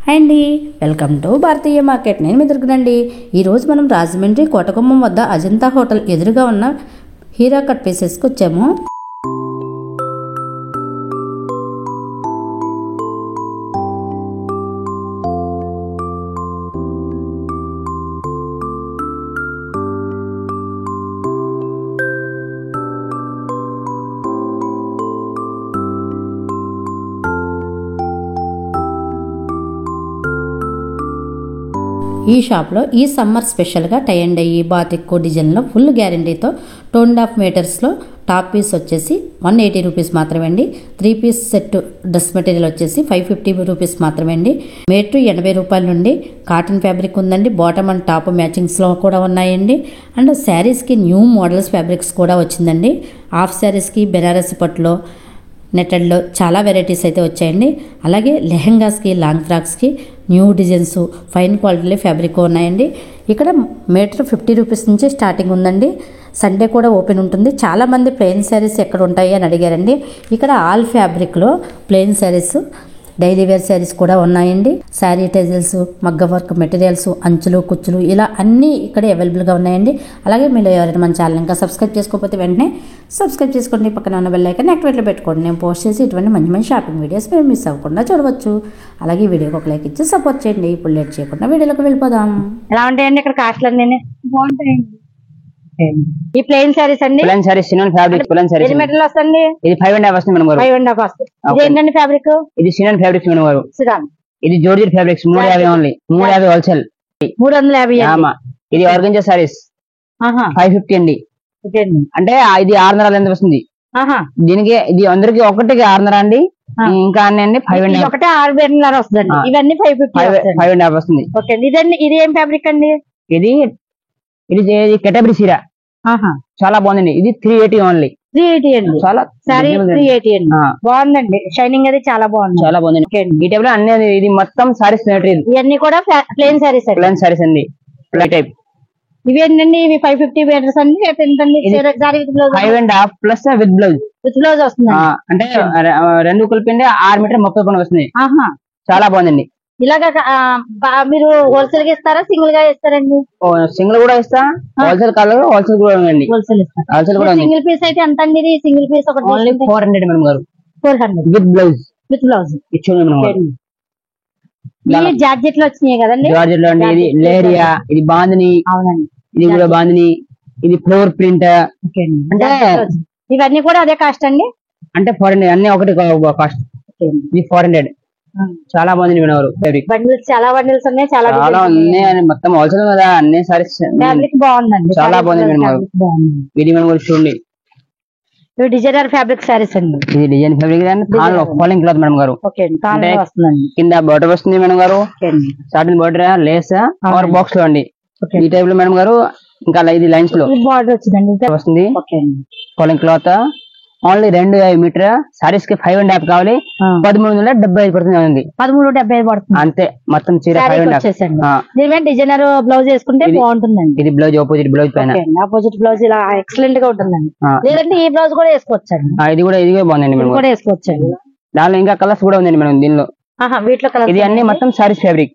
Hi అండి, welcome to Bharatiya market. నేను మీ దొరుకునండి. ఈరోజు మనం రాజమండ్రి కోటగుమ్మం వద్ద అజంతా హోటల్ ఎదురుగా ఉన్న హీరా కట్ పీసెస్కి వచ్చాము. ఈ షాప్లో ఈ సమ్మర్ స్పెషల్గా టై అండ్ డై బాతిక్ డిజైన్లో ఫుల్ గ్యారంటీతో 2.5 మీటర్స్లో టాప్ పీస్ వచ్చేసి 180 రూపీస్ మాత్రమే అండి. 3 పీస్ సెట్ డ్రెస్ మెటీరియల్ వచ్చేసి 550 రూపీస్ మాత్రమే అండి. మీటర్ 80 రూపాయల నుండి కాటన్ ఫ్యాబ్రిక్ ఉందండి. బాటమ్ అండ్ టాప్ మ్యాచింగ్స్లో కూడా ఉన్నాయండి. అండ్ శారీస్కి న్యూ మోడల్స్ ఫ్యాబ్రిక్స్ కూడా వచ్చిందండి. హాఫ్ శారీస్కి బెనారసి పట్టులో నెట్టెడ్లో చాలా వెరైటీస్ అయితే వచ్చాయండి. అలాగే లెహెంగాస్కి లాంగ్ ఫ్రాక్స్కి న్యూ డిజైన్స్ ఫైన్ క్వాలిటీలో ఫ్యాబ్రిక్ ఉన్నాయండి. ఇక్కడ మీటర్ 50 రూపీస్ నుంచి స్టార్టింగ్ ఉందండి. సండే కూడా ఓపెన్ ఉంటుంది. చాలామంది ప్లెయిన్ శారీస్ ఎక్కడ ఉంటాయి అని అడిగారండి. ఇక్కడ ఆల్ ఫ్యాబ్రిక్లో plain saris, daily wear saris కూడా ఉన్నాయండి. శారీ టెజల్స్, మగ్గ వర్క్ మెటీరియల్స్, అంచులు కుచ్చులు ఇలా అన్నీ ఇక్కడ అవైలబుల్గా ఉన్నాయండి. అలాగే మీరు ఎవరైనా మన ఛానల్ ఇంకా సబ్స్క్రైబ్ చేసుకోకపోతే వెంటనే సబ్స్క్రైబ్ చేసుకోండి. పక్కన ఉన్న బెల్ ఐకాన్ యాక్టివేట్లో పెట్టుకోండి. నేను పోస్ట్ చేసి ఇటువంటి మంచి మంచి షాపింగ్ వీడియోస్ మీరు మిస్ అవ్వకుండా చూడవచ్చు. అలాగే వీడియోకి ఒక లైక్ ఇచ్చి సపోర్ట్ చేయండి. ఇప్పుడు లేట్ చేయకుండా వీడియోలోకి వెళ్ళిపోదాం. ఎలా ఉంటాయండి ఇక్కడ కాస్ట్లు అన్నీ? బాగుంటాయండి. ఈ ప్లెయిన్ సారీస్ అండి. Plain saris chinon fabric plain saris. ఎన్ని మీటర్లు వస్తుంది? ఇది 5.5 వస్తుంది మేడం గారు. 5.5 వస్తుంది. ఇది ఏంటండి ఫ్యాబ్రిక్? ఇది సినాన్ ఫ్యాబ్రిక్స్ మేడం గారు. సినాన్. ఇది జోర్జెట్ ఫ్యాబ్రిక్స్ 350 ఓన్లీ. 350 హోల్సేల్. 350. ఆమా. ఇది ఆర్గంజా సారీస్. 550 అండి. అంటే ఇది 600 ఎంత వస్తుంది. దీనికి ఇది అందరికి ఒకటికి 600 అండి. ఇంకా అన్ని 5.5. ఒకటే 6.5 వస్తుంది. ఇవన్నీ 550 వస్తుంది. ఓకే. ఇదండి, ఇది ఏం ఫ్యాబ్రిక్ అండి? ఇది కెటబరి సీరా. చాలా బాగుందండి. ఇది 380 ఓన్లీ. 380 అండి. చాలా సారీ 380 అండి. బాగుందండి. షైనింగ్ అది చాలా బాగుంది. చాలా బాగుందండి. ఈ టైప్ లో అన్ని ఇది మొత్తం సారీస్ మెటీరియల్. ఇవన్నీ కూడా ప్లెయిన్ సారీస్. ప్లెయిన్ సారీస్ అండి. Plain type. ఇవి ఏంటండి? ఇవి 550 మీటర్స్ అండి. ఎంతండి? 5.5 plus with blouse. With blouse వస్తుంది. అంటే రెండు కలిపి 6 మీటర్ 30 రూపాయలు వస్తుంది. చాలా బాగుందండి. ఇలాగా మీరు హోల్సేల్ గా ఇస్తారా, సింగిల్ గా ఇస్తారండి? సింగిల్ కూడా ఇస్తా, హోల్సేల్ కాదు, హోల్సేల్ కూడా ఉందండి. హోల్సేల్ కూడా సింగిల్ పీస్ అయితే ఎంత అండి? ఇది సింగిల్ పీస్ ఒకటి 400 మేడం గారు. 400 విత్ బ్లౌజ్. విత్ బ్లౌజ్ ఇచ్చింది మేడం గారు. ఇది జార్జెట్ లో వచ్చినాయి కదండి. జార్జెట్ లో అండి. ఇది లేరియా, ఇది బాందిని. అవునండి. ఇది కూడా బాందిని. ఇది ఫ్లోర్ ప్రింట్. అంటే ఇవన్నీ కూడా అదే కాస్ట్ అండి. అంటే 400 అన్ని ఒకటి కాస్ట్. ఇది 400. చాలా బాగుంది మేడం గారు. బండిల్స్ చాలా బండిల్స్ ఉన్నాయి. చాలా ఉన్నాయి. మొత్తం హోల్సేల్ కదా అన్ని సారీస్. ఫ్యాబ్రిక్ బాగుందండి. చాలా బాగుంది మేడం గారు. ఇది మేడం గారు చూడండి. ఇవి డిజైనర్ ఫ్యాబ్రిక్ సారీస్ అండి. ఇది design fabric falling cloth madam గారు. కింద బార్డర్ వస్తుంది మేడం గారు. Satin border, lace or box లో అండి. ఈ టైప్ లో మేడం గారు. ఇంకా ఇది లైన్స్ లో బార్డర్ వచ్చిందండి. వస్తుంది falling cloth. Only 2.5 metre saris కి 5.5 కావాలి. 1375 పడుతుంది. 1375 పడుతుంది అంతే. మొత్తం చీర 5.5. డిజైనర్ బ్లౌజ్ వేసుకుంటే బాగుంటుందండి. ఇది బ్లౌజ్ ఆపోజిట్ బ్లౌజ్ పైన. ఆపోజిట్ బ్లౌజ్ ఇలా ఎక్సలెంట్ గా ఉంటుందండి. లేదంటే ఈ బ్లౌజ్ కూడా వేసుకోవచ్చండి. ఇది కూడా బాగుందండి మేడం. కూడా వేసుకోవచ్చండి. దానిలో ఇంకా కలర్స్ కూడా ఉందండి మేడం దీనిలో. వీటిలో కలర్స్. ఇది అన్ని మొత్తం సారీస్ ఫ్యాబ్రిక్.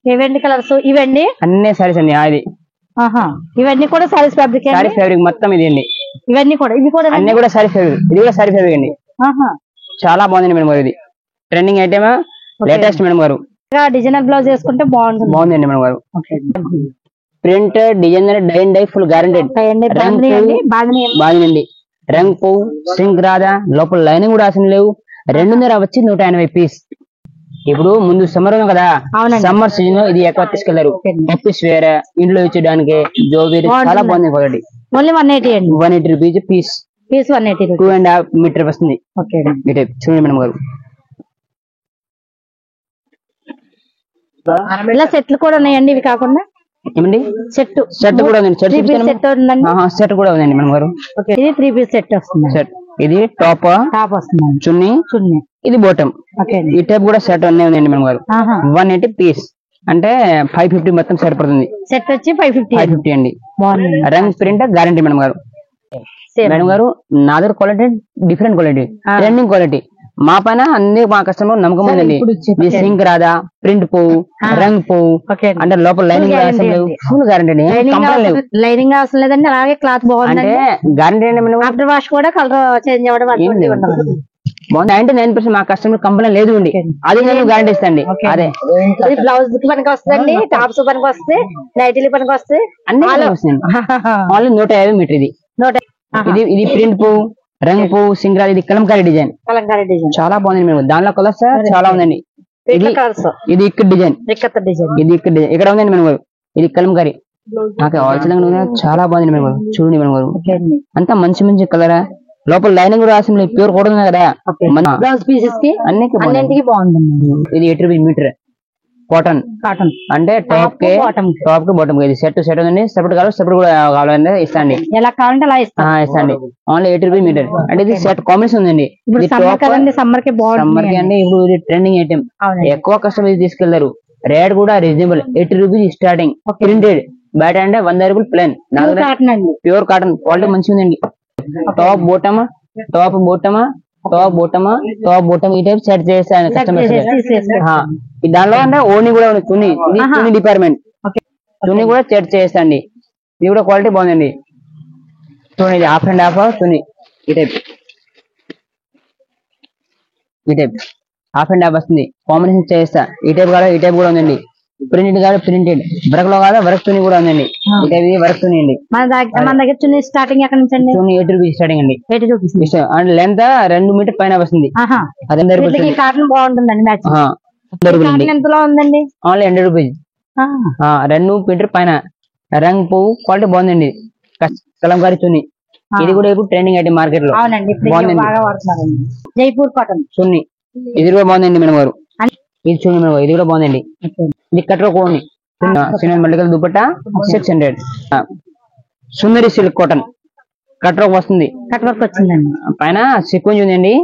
ఏవండి కలర్స్? ఇవండి అన్ని సారీస్ అండి. అది ఇవన్నీ కూడా సారీస్ ఫ్యాబ్రిక్. సారీస్ ఫ్యాబ్రిక్ మొత్తం ఇది అండి. ఇవన్నీ కూడా ఇవి కూడా అన్ని కూడా సారీ ఫ్యాబ్రిక్. ఇది కూడా సారీ ఫ్యాబ్రిక్ అండి. చాలా బాగుంది మేడం గారు. ఇది ట్రెండింగ్ ఐటమ్, లేటెస్ట్ మేడం గారు. డిజైనర్ బ్లౌజ్ వేసుకుంటే బాగుంటుంది. బాగుందండి మేడం గారు. Print designer dye and dye full guaranteed. బాగుందండి. రంగ్ పువ్వు సింక్ రాదా, లోపల లైనింగ్ కూడా అసలు లేవు. 200 వచ్చి 180 పీస్. ఇప్పుడు ముందు సమ్మర్ ఉంది కదా, సమ్మర్ సీజన్ ఇది ఎక్కువ తీసుకెళ్లారు. ఆఫీస్ వేర్, ఇంట్లో ఇచ్చడానికి జోబీర్ చాలా బాగుంది. ఒకటి ఓన్లీ 180 అండి. 180 రూపీస్ పీస్. పీస్ 180. 2.5 మీటర్ వస్తుంది. చూడండి మేడం గారు. ఇలా సెట్లు కూడా ఉన్నాయండి. ఇవి కాకుండా ఏమండి సెట్ కూడా ఉందండి. సెట్ కూడా ఉందండి మేడం గారు. ఇది 3 పీస్ సెట్ వస్తుంది. సెట్. ఇది టాప్ వస్తుంది. చున్నీ. ఇది బాటమ్. ఈ టైప్ కూడా సెట్ అన్నీ ఉందండి మేడం గారు. 180 పీస్. అంటే 550 మొత్తం సరిపడుతుంది. సెట్ వచ్చి 550 అండి. రంగ్ ప్రింట్ గ్యారంటీ మేడం గారు. మేడం గారు నా దగ్గర quality different quality, trending quality. మా పైన అన్ని మా కస్టమర్ నమ్మకం ఉందండి. ఇది సింక్ రాదా, ప్రింట్ పోవు, రంగ్ పోవు, అంటే లోపల లైనింగ్ ఫుల్ గ్యారంటీ. లైనింగ్ అవసరం లేదండి, అలాగే క్లాత్ బాగుంది. అంటే గ్యారంటీ ఆఫ్టర్ వాష్ కూడా కలర్ చేంజ్ అవ్వడం బాగుంది. 99% మా కస్టమర్ కంప్లైంట్ లేదు అండి, అది నేను గ్యారంటీ ఇస్తాండి. అదే బ్లౌజ్ పనికి వస్తుంది, టాప్స్ పనికి వస్తే, నైటీలు పనికి వస్తే అన్ని ఓన్లీ 150 మీటర్. ఇది ప్రింట్ పువ్వు, రంగు పువ్వు, సింగరాజ్, ఇది కలంకారీ డిజైన్. చాలా బాగుంది మేము. దానిలో కలర్స్ చాలా ఉందండి. ఇది ఇక్కడ డిజైన్, ఇది ఇక్కడ డిజైన్ ఇక్కడ ఉందండి మేము. ఇది కలంకారీ నాకు అవసరం చాలా బాగుంది మేము. చూడండి మేము అంతా మంచి మంచి కలర్, లోపల లైనింగ్ కూడా రాసి ప్యూర్ కూడా ఉంది కదా. బ్లౌజ్ పీసెస్ కి అన్నింటికి బాగుంది. ఇది 80 రూపీస్ మీటర్ కాటన్. అంటే టాప్ కి బాటమ్ కి. ఇది సెట్ ఉందండి. సెపరేట్ కావాలి, సెపరేట్ కూడా కావాలంటే ఇస్తాండి. ఎలా కావాలంటే అలా ఇస్తాండి. Only 80 rupees metre. అంటే ఇది సెట్ కాంబినేషన్ ఉందండి. సమ్మర్ కి సమ్మర్ కి అండి. ఇప్పుడు ఇది ట్రెండింగ్ ఐటమ్, ఎక్కువ కస్టమర్ తీసుకెళ్తారు. రేట్ కూడా రీజనబుల్, 80 రూపీస్ స్టార్టింగ్. ప్రింటెడ్ బయట అంటే 100 రూపాయలు ప్లేన్. ప్యూర్ కాటన్ క్వాలిటీ మంచిగా ఉందండి. టాప్ బోటమా, టాప్ బోటమా, టాప్ బోటమా, టాప్ బోటమ్ ఈ టైప్ సెట్ చేస్తాను కస్టమర్స్. దానిలో అంటే ఓని కూడా ఉంది. తుని డిపార్ట్మెంట్ తుని కూడా సెట్ చేస్తాండి. ఇది కూడా క్వాలిటీ బాగుందండి. చూడండి, ఇది హాఫ్ అండ్ హాఫ్ తుని ఈ టైప్ హాఫ్ అండ్ హాఫ్ వస్తుంది. కాంబినేషన్ చేస్తా. ఈ టైప్ కాదు, ఈ టైప్ కూడా ఉందండి. ప్రింటెడ్ కాదు, ప్రింటెడ్ వర్క్ లో కాదు, వర్క్ తుని కూడా ఉందండి. ఈ టైప్ వర్క్ తుని అండి. మన దగ్గర తుని స్టార్టింగ్ ఎక్కడ నుంచి అండి? 80 రూపీస్ స్టార్టింగ్ అండి. 80 రూపీస్ అండ్ లెంత్ 2 మీటర్ పైన వస్తుంది. కాటన్ బాగుంటుందండి. ఎంతలో ఉందండి? Only 100 rupees. 2 మీటర్ పైన రంగ్ పువ్వు క్వాలిటీ బాగుందండి. కలంకారీ చున్ని, ఇది కూడా ఇప్పుడు ట్రెండింగ్ ఐటమ్ మార్కెట్ లో. జైపూర్ కాటన్ చున్ని, ఇది కూడా బాగుందండి మేడం గారు. ఇది చూడండి మేడం, ఇది కూడా బాగుందండి. ఇది కట్ర కోని మల్లికల్ దుపట్టా 600. సుందరి సిల్క్ కాటన్ కట్ వర్క్ వస్తుంది. కట్ వర్క్ వచ్చిందండి. పైన సీక్వెన్స్ ఉందండి,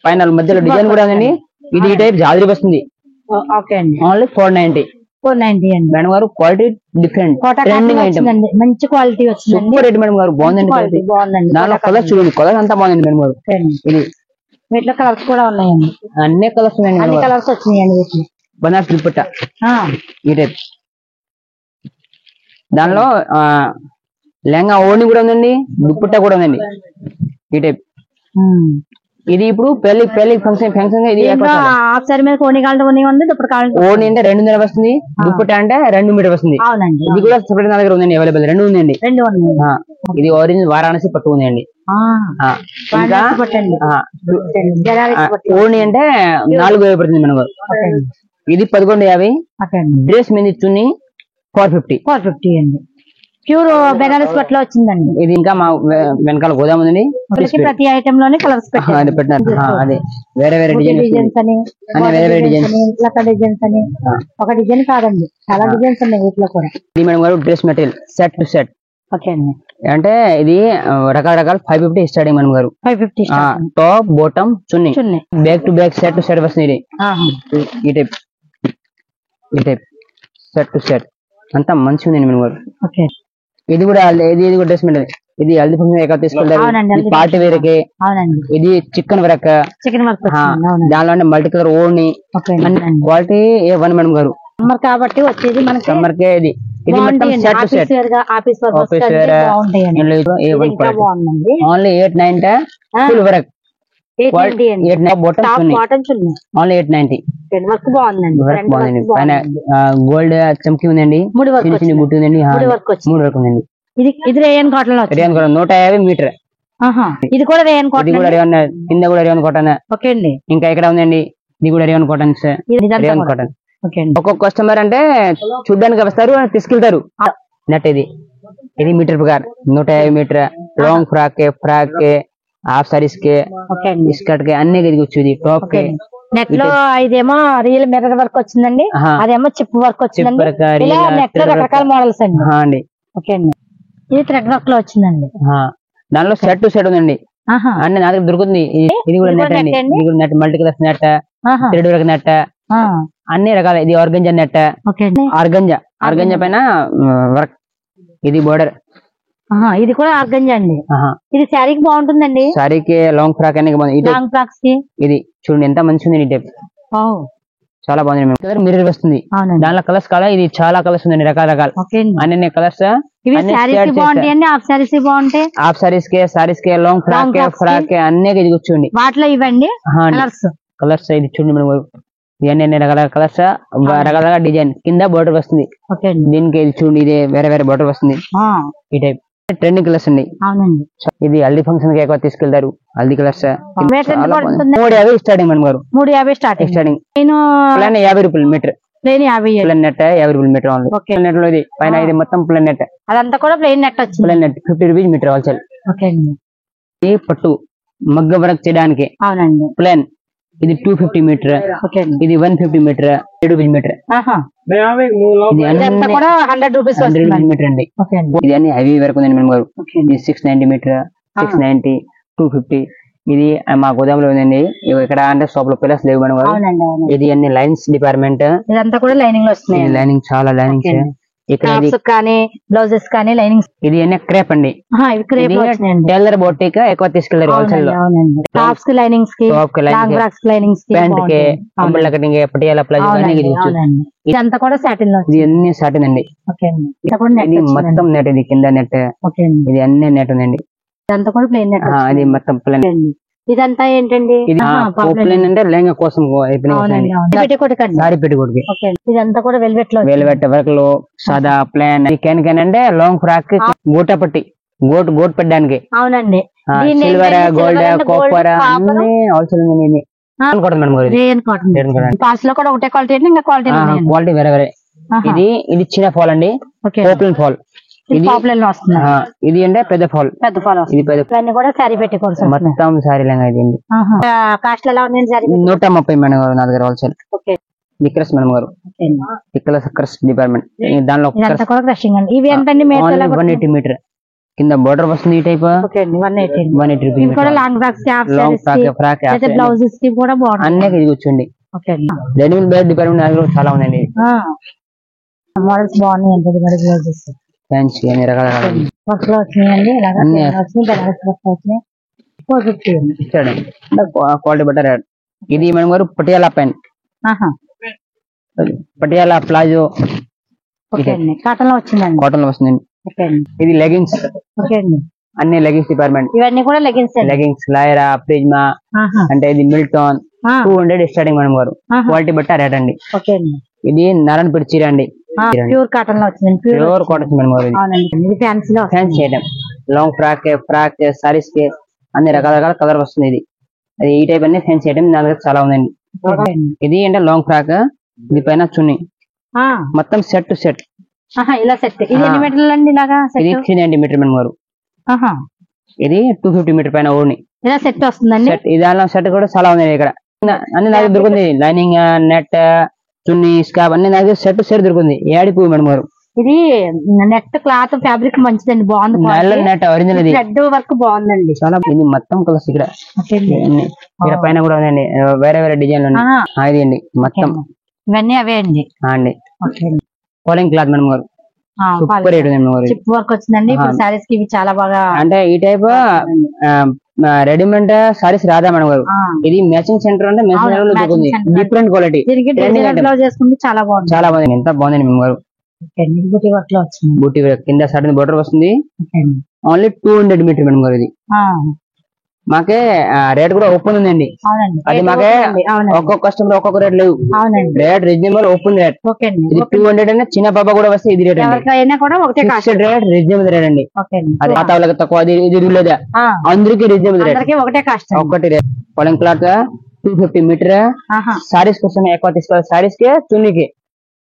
పైన మధ్యలో డిజైన్ కూడా ఉందండి. ఇది ఈ టైప్ జాదరి వస్తుంది. ఓన్లీ 490 అండి. మేడం గారు క్వాలిటీ డిఫరెంట్, ట్రెండింగ్ ఐటమ్, మంచి క్వాలిటీ వచ్చింది. సూపర్ రేట్ మేడం గారు. బాగుందండి. దానిలో కలర్ చూడండి, కలర్ అంతా బాగుందండి మేడం గారు. ఇది వీటిలో కలర్స్ కూడా ఉన్నాయండి. అన్ని కలర్స్ ఉన్నాయండి. అన్ని కలర్స్ వచ్చినాయండి. బనారస్ దుపట్టా ఈ టైప్. దానిలో లెహంగా ఓని కూడా ఉందండి, దుపట్టా కూడా ఉందండి ఈ టైప్. ఇది ఇప్పుడు పెళ్లి ఫంక్షన్ ఇది ఓని అంటే 200 వస్తుంది, దుపట్టా అంటే 2 మీటర్ వస్తుంది. ఇది కూడా సెపరేట్ నా దగ్గర ఉందండి, అవైలబుల్ 2 ఉందండి. ఇది ఆరెంజ్ వారాణసి పట్టు ఉందండి. ఇంకా ఓని అంటే 4,000 పడుతుంది మేడం గారు. ఇది 1150. డ్రెస్ మీద చున్ని 450 అండి. ప్యూర్ బెనారస్ పట్లో వచ్చిందండి. ఇది ఇంకా మా వెనకాల గోదాం ఉందండి. ప్రతి ఐటమ్ లోనే కలర్స్ పెట్టినారు. అదే వేరే వేరే డిజైన్స్ అని, వేరే డిజైన్స్ అని ఒక డిజైన్ కాదండి, చాలా డిజైన్స్ ఉన్నాయి వీటిలో కూడా. ఇది మేడం గారు dress material set to set. Okay అండి. అంటే ఇది రకరకాల 550 స్టార్టింగ్ మేడం గారు. 550 top bottom chunni, back to back set to set వస్తుంది. ఈ టైప్ సెట్ టు సెట్ అంతా మంచిగా ఉంది మేడం గారు. ఇది కూడా డ్రెస్ మెటీరియల్. ఇది హల్దీ ఫంక్షన్ ఎక్కడ తీసుకెళ్తారు, పార్టీ వేర్ కి. ఇది చికెన్ వర్క్, దానిలో మల్టీ కలర్ ఓని క్వాలిటీ A1 మేడం గారు. సమ్మర్ కాబట్టి వచ్చేది మనకి సమ్మర్ కే. ఇది మొత్తం set to set office wear only 890 full work. 890 only 890. Work బాగుందండి. వర్క్ బాగుందండి. పైన గోల్డ్ చమ్కీ ఉందండి, చిన్న బుట్టి ఉందండి, 3 వర్క్ ఉందండి. ఇది రేయన్ కాటన్ 150 మీటర్. ఇది కూడా రేయన్ కాటన్. ఇది కూడా కింద కూడా రేయన్ కాటన్. ఓకే అండి. ఇంకా ఇక్కడ ఉందండి, ఇది కూడా రేయన్ కాటన్. Rayon cotton. ఒక్కొక్క కస్టమర్ అంటే చూడ్డానికి వస్తారు, తీసుకెళ్తారు. నెట్ ఇది మీటర్ ప్రకారం 150 మీటర్. లాంగ్ ఫ్రాక్ కే, హాఫ్ సారీస్ కే, స్కర్ట్ కే అన్ని వచ్చేది. టాప్ కే నెట్ లో ఇదేమో రియల్ మిర్రర్ వర్క్ వచ్చిందండి, అదేమో చిప్ వర్క్ వచ్చిందండి. నెట్ లో రకరకాల మోడల్స్ అండి. ఓకే అండి. ఇది థ్రెడ్ వర్క్ లో వచ్చిందండి. దానిలో సెట్ టు సెట్ ఉందండి, అన్ని నా దగ్గర దొరుకుతుంది. ఇది కూడా నెట్ అండి. ఇది కూడా net, multi colours net, thread work net, అన్ని రకాల. ఇది ఆర్గంజా నెట్. ఆర్గంజా పైన వర్క్. ఇది బోర్డర్ ఇది కూడా ఆర్గంజా అండి. ఇది శారీకి బాగుంటుందండి. శారీకి లాంగ్ ఫ్రాక్ అనేది బాగుంది. లాంగ్ ఫ్రాక్స్ కి ఇది చూడండి ఎంత మంచిగా ఉంది. ఈ టైప్ చాలా బాగుంది. కలర్ మిర్రర్ వస్తుంది. దానిలో కలర్స్ కాలా, ఇది చాలా కలర్స్ ఉందండి, రకాల అన్ని కలర్స్. హాఫ్ సారీస్ కే, సారీస్ కే, లాంగ్ ఫ్రాక్, ఫ్రాక్ అన్ని ఇది కూర్చోండి. వాటిలో ఇవ్వండి కలర్స్ ఇది చూడండి మేడం. ఇవన్నీ రకాల కలర్స్, రకాల డిజైన్. కింద బోర్డర్ వస్తుంది. దీనికి ఇది చూడండి, ఇది వేరే వేరే బోర్డర్ వస్తుంది. ఈ టైప్ ట్రెండింగ్ కలర్స్ అండి. ఇది హల్దీ ఫంక్షన్ కి ఎక్కువ తీసుకెళ్తారు. హల్దీ కలర్స్ 350 స్టార్టింగ్ మేడం గారు. 350 స్టార్టింగ్. 50 రూపాయలు మీటర్. ప్లెయిన్ 50 నెట్ 50 రూపాయలు మీటర్. నెట్ లో ఇది పైన ఇది మొత్తం ప్లెయిన్ నెట్. అదంతా కూడా ప్లెయిన్ నెట్ వచ్చింది. Plain net 50 rupees metre wholesale. ఈ పట్టు మగ్గ వర్క్ చేయడానికి ప్లెయిన్ ఇది 250 మీటర్. ఇది 150 మీటర్, 100 రూపీస్ మీటర్. కూడా 100 రూపీస్ మీటర్ అండి. ఇది అన్ని హెవీ వర్క్ ఉందండి మేడం గారు. ఇది 690 మీటర్, 690, 250. ఇది మా గోదాంలో ఉందండి. ఇక్కడ అంటే షాప్ లో పిల్లర్స్ లేవు మేడం గారు. ఇది అన్ని లైన్స్ డిపార్ట్మెంట్. ఇదంతా కూడా లైనింగ్ లో వస్తున్నాయి. లైనింగ్ చాలా లైనింగ్స్. ఇక్కడ కానీ బ్లౌజెస్ కానీ లైనింగ్స్. ఇది అన్ని క్రేప్ అండి. టైలర్ బోటిక్ ఎక్కువ తీసుకెళ్లారు హోల్సేల్ లో. టాప్స్ కి లైనింగ్స్ కి, లాంగ్ ఫ్రాక్స్ కి లైనింగ్స్ కి, ప్యాంట్ కి, అంబ్రెల్లా కటింగ్, పటియాలా ప్లాజో అన్ని ఇది. ఇదంతా కూడా సాటిన్ లో. ఇది అన్ని సాటిన్ అండి. ఇది మొత్తం నెట్. ఇది కింద నెట్. ఇది అన్ని నెట్ ఉందండి. ఇదంతా కూడా ప్లెయిన్ నెట్. అది మొత్తం ప్లెయిన్. ఇదంతా ఏంటండి? ప్లెయిన్ అంటే లెహంగా కోసం సారీ పెట్టుకోట్. ఇదంతా కూడా వెల్వెట్ లో. వెల్వెట్ వర్క్ లో సాదా ప్లెయిన్. క్యాన్ అంటే లాంగ్ ఫ్రాక్, గోట పట్టి, గోట్ పెట్టడానికి. అవునండి. సిల్వర్, గోల్డ్, కాపర్ అన్ని హోల్సేల్ ఉంది. ఒకటే క్వాలిటీ, ఇంకా క్వాలిటీ వేరే వేరే. ఇది చిన్న ఫాల్ అండి, ఓపెన్ ఫాల్. ఇది అంటే పెద్ద ఫాల్. ఇది పెద్ద కూడా సారీ పెట్టుకోవచ్చు. మొత్తం సారీ లాగా. ఇది కాస్ట్ ఎలా ఉంది? 130 మేడం గారు నా దగ్గర హోల్సేల్. నిక్కర్స్ మేడం గారు. Knickers department. దానిలో 180 మీటర్ కింద బోర్డర్ వస్తుంది. ఈ type 180 rupees. Long frock, blouses కి కూడా అన్నీ ఇది కూర్చోండి. రెడీమేడ్ బేర్ డిపార్ట్మెంట్ చాలా ఉందండి. మోడల్స్ బాగున్నాయి. ఫ్యాన్సీ అన్ని రకాల క్వాలిటీ బట్టర్. ఇది మేడం గారు Patiala pant, Patiala palazzo cotton లో వచ్చిందండి. కాటన్ లో వస్తుందండి. ఇది లెగిన్స్. అన్ని లెగిన్స్ డిపార్ట్మెంట్. ఇవన్నీ కూడా లెగిన్స్ లైరా, ప్రిజ్మా అంటే ఇది మిల్టన్. 200 స్టార్టింగ్ మేడం గారు. క్వాలిటీ బట్ట రేట్ అండి. ఇది నారాయణపేట చీర అండి. ప్యూర్ కాటన్ లో వచ్చింది. ప్యూర్ కాటన్ మేడం గారు. Fancy item. Long frock saris కి అన్ని రకాల కలర్ వస్తుంది. ఇది అది ఈ టైప్ అన్ని ఫ్యాన్సీ ఐటమ్ నా దగ్గర చాలా ఉందండి. ఇది అంటే లాంగ్ ఫ్రాక్, ఇది పైన చున్నీ, మొత్తం సెట్ టు సెట్. ఇలా సెట్. ఇది ఎన్ని మీటర్లు అండి? ఇది 390 మీటర్ మేడం గారు. ఇది 250 మీటర్ పైన ఓని. ఇలా సెట్ వస్తుందండి. దానిలో సెట్ కూడా చాలా ఉంది. ఇక్కడ అన్ని నాకు దొరుకుతుంది. లైనింగ్, నెట్, చున్నీ, స్కాబ్ అన్ని నాకు సెట్ దొరుకుతుంది. ఏడిపోయి మేడం గారు. ఇది నెట్ క్లాత్ ఫ్యాబ్రిక్ మంచిదండి, బాగుంది. Net original. థ్రెడ్ వర్క్ బాగుందండి చాలా. ఇది మొత్తం కలర్స్ ఇక్కడ పైన కూడా ఉన్నాయండి. వేరే వేరే డిజైన్లు ఉన్నాయి. ఇది అండి మొత్తం ఇవన్నీ అవే అండి. పోలింగ్ క్లాత్ మేడం గారు. సూపర్ రేట్ ఉంది. చిప్ వర్క్ వచ్చిందండి. సారీస్ కి ఇవి చాలా బాగా. అంటే ఈ టైప్ రెడీమేడ్ సారీస్ రాదా మేడం గారు. ఇది మ్యాచింగ్ సెంటర్ అంటే డిఫరెంట్ క్వాలిటీ. చాలా బాగుంది. చాలా బాగుంది. ఎంత బాగుంది మేడం గారు. బూటీ వర్క్ లో వచ్చింది. బూటీ వర్క్ కింద సడన్ బోర్డర్ వస్తుంది. ఓన్లీ 200 మీటర్ మేడం గారు. ఇది మాకే రేట్ కూడా ఓపెన్ ఉందండి. అది మాకే ఒక్కొక్క కస్టమర్ ఒక్కొక్క రేట్ లేవు. Rate reasonable, open rate. ఇది 200 అంటే చిన్న పాప కూడా వస్తే ఇది రేట్ రేట్ రీజనబుల్ రేట్ అండి. అది పాత వాళ్ళకి తక్కువ, ఇది లేదా అందరికి రీజనబుల్ రేట్. ఒకటి రేట్. పొలం క్లాత్ 250 మీటర్. సారీస్ కోసం ఎక్కువ తీసుకోవాలి. సారీస్ కి చున్నీకి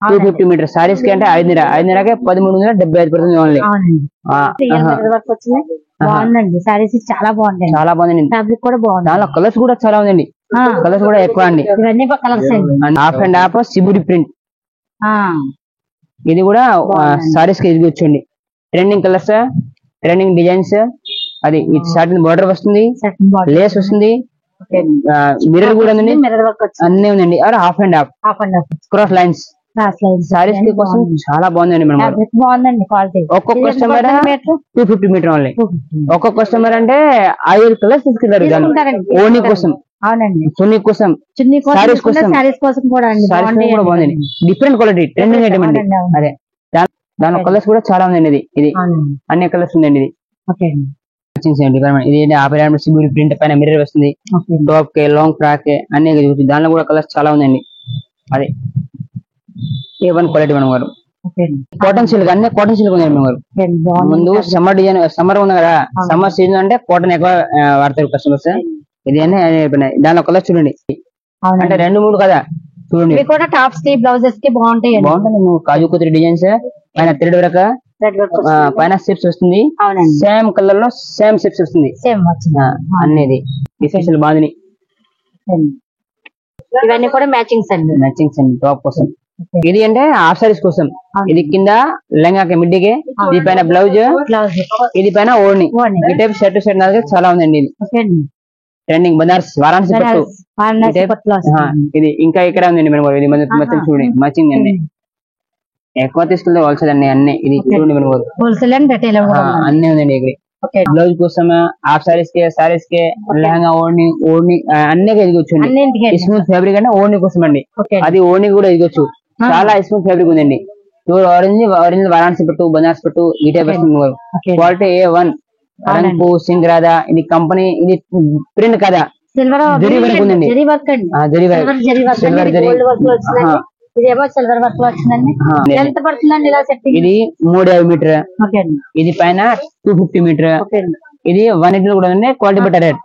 250 మీటర్. సారీస్ కి అంటే 500కి 1375 పడుతుంది ఓన్లీ. బాగుందండి. సారీస్ చాలా బాగుంటాయి. చాలా బాగుందండి. ఫ్యాబ్రిక్ కూడా బాగుంది. దానిలో కలర్స్ కూడా చాలా ఉందండి. కలర్స్ కూడా ఎక్కువ అండి. ఇవన్నీ కలర్స్ అండి. హాఫ్ అండ్ హాఫ్ సిబురి ప్రింట్. ఇది కూడా సారీస్ కి ఇది వచ్చండి. Trending colours, trending designs. అది సాటిన్ బోర్డర్ వస్తుంది, లేస్ వస్తుంది, మిర్రర్ కూడా ఉందండి. అన్నీ ఉందండి. Half and half cross lines. Saris కి కోసం చాలా బాగుందండి మేడం గారు. బాగుందండి క్వాలిటీ. ఒక్కొక్క కస్టమర్ 250 మీటర్ ఓన్లీ. ఒక్కొక్క కస్టమర్ అంటే 5 కలర్స్ తీసుకెళ్తారు ఓనీ కోసం. అవునండి. చున్నీ కోసం, సారీస్ కోసం, సారీస్ కోసం కూడా కూడా బాగుందండి. డిఫరెంట్ క్వాలిటీ ట్రెండింగ్ ఐటమ్ అండి. అదే దాని కలర్స్ కూడా చాలా ఉందండి. ఇది అన్ని కలర్స్ ఉందండి. ఇది ఇది ప్రింట్ పైన మిర్రర్ వస్తుంది. టాప్ కే, లాంగ్ ఫ్రాక్ కే అన్ని దానిలో కూడా కలర్స్ చాలా ఉందండి. అదే A1 క్వాలిటీ మేడం గారు. కాటన్ సిల్క్ అన్ని కాటన్ సిల్క్ ఉంది మేడం గారు. ముందు సమ్మర్ డిజైన్ సమ్మర్ ఉంది కదా, సమ్మర్ సీజన్ అంటే కాటన్ ఎక్కువ వాడతారు కస్టమర్స్. ఇది అన్ని దానిలో కలర్స్ చూడండి. అంటే 2-3 కదా చూడండి. టాప్స్ కి బ్లౌజెస్ కి బాగుంటాయి. కాజు కుతురి డిజైన్స్ పైన థ్రెడ్ వర్క్, పైన స్టెప్స్ వస్తుంది. సేమ్ కలర్ లో సేమ్ స్టెప్స్ వస్తుంది అనేది స్పెషల్ బాగుంది. ఇవన్నీ కూడా మ్యాచింగ్స్ అండి టాప్ కోసం. ఇది అంటే హాఫ్ సారీస్ కోసం. ఇది కింద లెంగాకి మిడ్డికి, ఇది పైన బ్లౌజ్, ఇది పైన ఓణి. ఈ టైప్ షర్ట్ చాలా ఉందండి. ఇది ట్రెండింగ్ బనారస్ వారాణసి పట్టు. ఇది ఇంకా ఇక్కడ ఉందండి మేడం. ఇది మొత్తం చూడండి మ్యాచింగ్ అండి. ఎక్కువ తీసుకెళ్తే హోల్సేల్ అండి అన్ని. ఇది చూడండి మేడం అన్ని ఉందండి. ఇక్కడ బ్లౌజ్ కోసం, హాఫ్ సారీస్ కే, సారీస్ కే, లెహంగా, ఓణి అన్ని ఎదిగొచ్చు. స్మూత్ ఫ్యాబ్రిక్ అంటే ఓణి కోసం అండి. అది ఓణి కూడా ఎదిగొచ్చు. చాలా స్మూత్ ఫ్యాబ్రిక్ ఉందండి. ఆరెంజ్ వారాణసి పట్టు, బనారస్ పట్టు ఈ టైప్ వస్తుంది. క్వాలిటీ A1 రంగు సింగరాదా. ఇది కంపెనీ, ఇది ప్రింట్ కదా, జరీ వర్క్ ఉందండి. సిల్వర్ వర్క్ వచ్చిందండి. ఎంత పడుతుందండి ఇలా సెట్టింగ్? ఇది 350 మీటర్. ఇది పైన 250 మీటర్. ఇది 180 కూడా ఉంది. క్వాలిటీ బట్ట రేట్.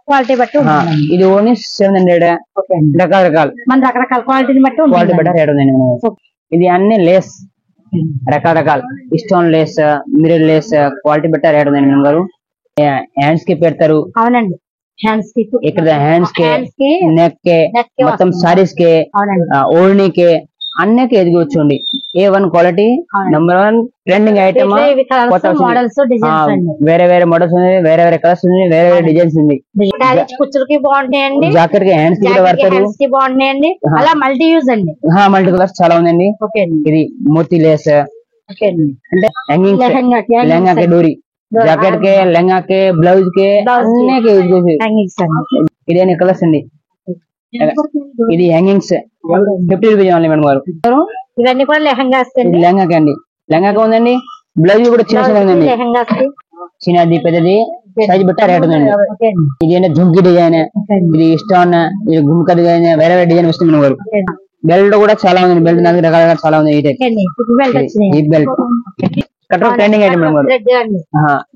ఇది ఓన్లీ 700. రకరకాల క్వాలిటీని బట్టి క్వాలిటీ బట్ట రేట్ ఉందండి. ఇది అన్ని లేస్ రకరకాల stone lace, mirror lace quality బట్ట రేట్ ఉందండి మేడం గారు. హ్యాండ్స్ కి పెడతారు. అవునండి. ఇక్కడ హ్యాండ్స్ కే, నెక్ కే, మొత్తం సారీస్ కే, ఓణి కే అన్నిటికీ ఎదిగొచ్చండి. A1 quality #1 trending item. వేరే వేరే మోడల్స్ ఉంది, వేరే వేరే కలర్స్ ఉంది, వేరే వేరే డిజైన్స్ ఉంది. కుచ్చులకి బాగుంటాయండి. జాకెట్ కి హ్యాండ్స్ కి కూడా వాడతారు. బాగుంటాయండి. అలా మల్టీ యూజ్ అండి. మల్టీ కలర్స్ చాలా ఉందండి. ఇది మోతీ లేస్ అంటే హ్యాంగింగ్, లెహంగా కే డోరీ, జాకెట్ కే, లెహంగా కే, బ్లౌజ్ కే అన్ని ఇది అన్ని కలర్స్ అండి. ఇది హ్యాంగింగ్స్ 50 రూపీస్ ఓన్లీ మేడం గారు. ఇవన్నీ కూడా లెహంగాకి అండి. లెహంగాకి ఉందండి. బ్లౌజ్ కూడా చిన్న ఉందండి. చిన్నది పెద్దది సైజ్ బట్ట రేట్ ఉందండి. ఇది అంటే జుంకి డిజైన్, ఇది స్టోన్, ఇది గుమ్క డిజైన్, వేరే వేరే డిజైన్ వస్తుంది మేడం గారు. బెల్ట్ కూడా చాలా ఉందండి. బెల్ట్ 4 రకాలుగా చాలా ఉంది. ఈ belt cutter trending item madam గారు.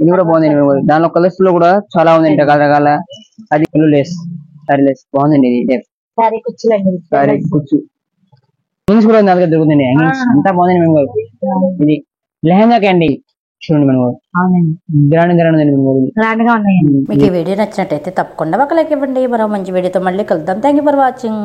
ఇది కూడా బాగుంది మేడం గారు. దానిలో కలర్స్ లో కూడా చాలా ఉందండి రకరకాల. అది ఫుల్ లేస్, సారీ లేస్ బాగుందండి. ఇది సారీ కుచ్చు హ్యాంగింగ్స్ కూడా నా దగ్గర దొరుకుతుంది. హ్యాంగింగ్స్ అంతా బాగుందండి మేడం గారు. ఇది లెహంగాకి అండి. చూడండి మేడం గారు, గ్రాండ్ ఉందండి మేడం గారు. మీకు ఈ వీడియో నచ్చినట్టయితే తప్పకుండా ఒక లైక్ ఇవ్వండి. మరో మంచి వీడియోతో మళ్ళీ కలుద్దాం. Thank you for watching.